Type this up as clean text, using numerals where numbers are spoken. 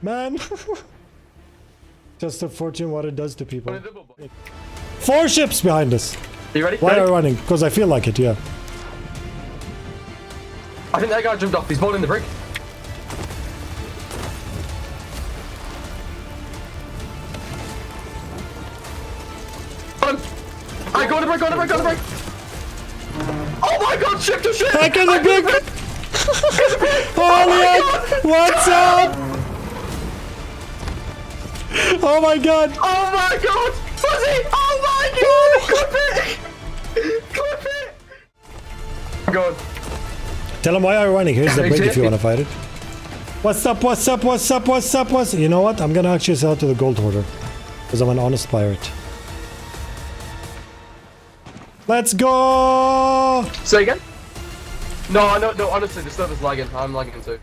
Man. Just a fortune what it does to people. 4 ships behind us. Are you ready? Why are we running? Because I feel like it, yeah. I think that guy jumped off. He's bowling the brig. Got him. Alright, go on the brig, go on the brig, go on the brig. Oh my god, ship to ship! I got the big. Holy what's up? Oh my god! Oh my god! Fuzzy! Oh my god! Clip it! Clip it! Go on. Tell him why are you running. Here's the brig if you want to fight it. What's up, what's up, what's up, what's up, what's... You know what? I'm gonna actually sell it to the gold hoarder. Because I'm an honest pirate. Let's go! Say again? No, honestly, the server's lagging. I'm lagging too.